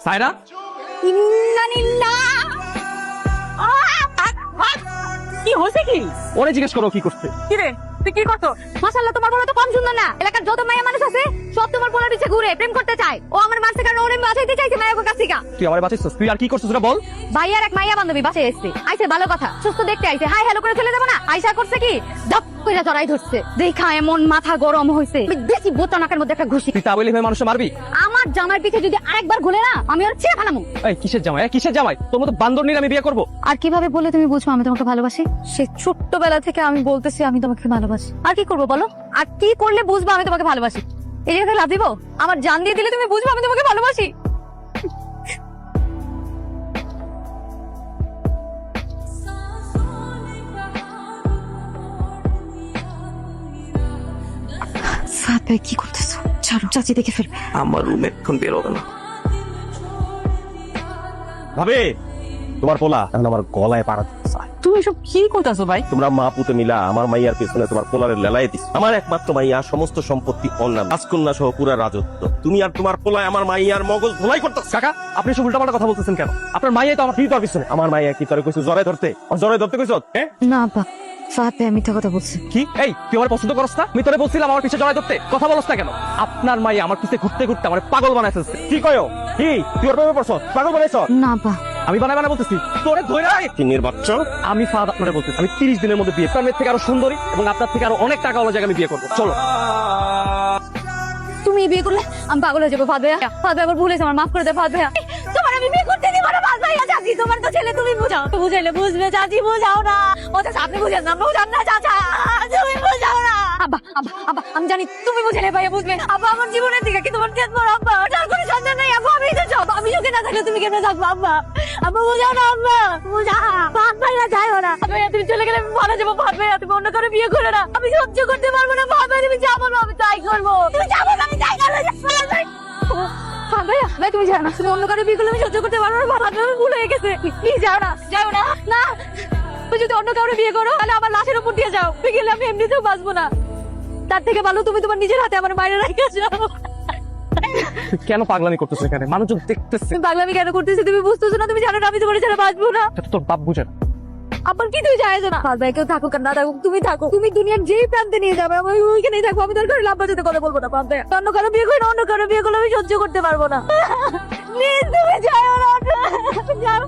সায়রা কি হয়েছে কি? ওরে জিজ্ঞেস করো কি করতে। কি রে তুই কি করতো? মাশাআল্লাহ তোমার বড় তো কম সুন্দর না। এলাকার যত মায়া মানুষ আছে সব তোমার পোলার পিছে ঘুরে প্রেম করতে চায়। ও আমার মারছে কারণ ওরে বাঁচাইতে চাইছে মায়াকে কাছে থেকে। তুই আমারে বাঁচাইছিস, তুই আর কি করছিস সেটা বল। ভাইয়ার এক মাইয়া বান্ধবী বাসায় এসেছে, আইছে ভালো কথা, সুস্থ দেখতে আইছে, হাই হ্যালো করে চলে যাবো না। আয়শা করছে কি দপ কইরা জড়াই ধরছে, দেখা এমন মাথা গরম হইছে, দেখি বোতা নাকের মধ্যে একটা ঘুষি। তুই তা বলি মানুষ মারবি? আমার জামার পিছে যদি আরেকবার ঘুরে না আমি ওর ছেড়ে ফেলামু। এই কিসের জামাই, কিসের জামাই? তোর মতো বান্দর নিয়ে আমি বিয়ে করবো? আর কিভাবে বলে তুমি বুঝবো আমি তোমাকে ভালোবাসি? সে ছোট্টবেলা থেকে আমি বলতেছি আমি তোমাকে ভালোবাসি। আর কি করবো বলো? আর কি করলে বুঝবো আমি তোমাকে ভালোবাসি? এই জায়গায় লাভ দিব? আমার জান দিয়ে দিলে তুমি বুঝবো আমি তোমাকে ভালোবাসি। ফাদ ভাই কি করতেছো? ছাড়ো, চাচি দেখে ফেলবে। আমার রুমে এখন বেরোবে না। ভাবে তোমার পোলা এখন আমার গলায় পাড়া দিচ্ছে। তুমি সব কি করতেছো ভাই? তোমরা মা পুতে মিলা আমার মাইয়ার পেছনে তোমার পোলারে লেলাই দিস। আমার একমাত্র মাইয়া, সমস্ত সম্পত্তি অন্যান্য, রাজকন্যা সহ পুরা রাজত্ব। তুমি আর তোমার পোলায় আমার মাইয়ার মগজ ধোলাই করতেছ। কাকা আপনি সব উল্টাপাল্টা কথা বলতেছেন কেন? আপনার মাইয়াই তো আমার কি তোর পিছনে? আমার মাইয়া কি তোরে কইছো জরে ধরতে? জরে ধরতে কইছো? হ্যাঁ না আপা, ফাদ ভাই মিথ্যা কথা বলছে। কি? এই তুই আমার পছন্দ করছ না? আমি তোরে বলছিলাম আমার পিছে জড়াই ধরতে, কথা বলছ না কেন? আপনার মাইয়া আমার পিছে ঘুরতে ঘুরতে আমার পাগল বানাই ফেলছে। কি কয়ো? কি তুই ওর প্রেমে পড়ছস? পাগল বানাইছ? না আপা, আমি বানাই বানাই বলতেছি তোরে ধইরা। তিনের বাচ্চা। আমি ফাদ আপনারে বলতেছি আমি 30 দিনের মধ্যে বিয়ে, আপনার মেয়ের থেকে আরো সুন্দরী এবং আপনার থেকে আরো অনেক টাকা হলো জায়গায় আমি বিয়ে করবো। চলো। তুমি বিয়ে করলে আমি পাগল হয়ে যাবো। ফাদ ভাইয়া, ফাদ ভাই আমার ভুল হয়েছে, আমার মাফ করে দে ফাদ ভাইয়া। তোমার আমি বিয়ে করতে দিব না ফাদ ভাইয়া। চাচি তোমার তো ছেলে, তুমি বুঝাও। বুঝাইলে বুঝবে চাচি, বুঝাও না। ও চাচা আপনি বুঝেন না, বুঝান না চাচা, তুমি বুঝাও না। আব্বা আব্বা আব্বা আমি জানি তুমি বুঝাইলে ভাইয়া বুঝবে। আব্বা আমার জীবনের দিকে কি তোমার তেজ বড় আব্বা, যার কোনো সন্তান নাই আব্বা, আমি তো সব। আমি সুখে না থাকলে তুমি কেমনে থাকবো আব্বা? আব্বা বুঝাও না আব্বা, বুঝা। ফাদ ভাইয়া যাইও না। ভাইয়া তুমি চলে গেলে আমি মারা যাবো। ফাদ ভাইয়া তুমি অন্য কারো বিয়ে করে না, আমি সহ্য করতে পারবো না। ফাদ ভাইয়া তুমি যা বলবো আমি তাই করবো। তুমি যা বলবো আমি তাই করবো। ফাদ ভাইয়া ভাই তুমি যাও না, তুমি অন্য কারো বিয়ে করলে আমি সহ্য করতে পারবো না। ফাদ ভাইয়া ভুল হয়ে গেছে, প্লিজ যাও না, যাও না। না তুমি যদি অন্য কারো বিয়ে করো তাহলে আমার লাশের উপর দিয়ে যাও, তুই গেলে আমি এমনিতেও বাঁচবো না। তার থেকে ভালো তুমি তোমার নিজের হাতে আমার বাইরে রেখে যাও। কেন পাগলামি করতেছ এখানে? মানুষজন দেখতেছে। তুমি পাগলামি কেন করতেছি তুমি বুঝতেছো না? তুমি জানো না আমি তোমার ছাড়া বাঁচবো না। এটা তো তোর বাপ বুঝে না। আবার কি তুই যাইছো না? ফাদ ভাই কেউ থাকুক আর না থাকুক তুমি থাকো, তুমি দুনিয়ার যেই প্রান্তে নিয়ে যাবে আমি ওইখানেই থাকবো। আমি তোর ঘরে লাম্বা যেতে কথা বলবো না। ফাদ ভাই অন্য কারো বিয়ে করে না, অন্য কারো বিয়ে করলে আমি সহ্য করতে পারবো না। প্লিজ তুমি যাও না, যাও।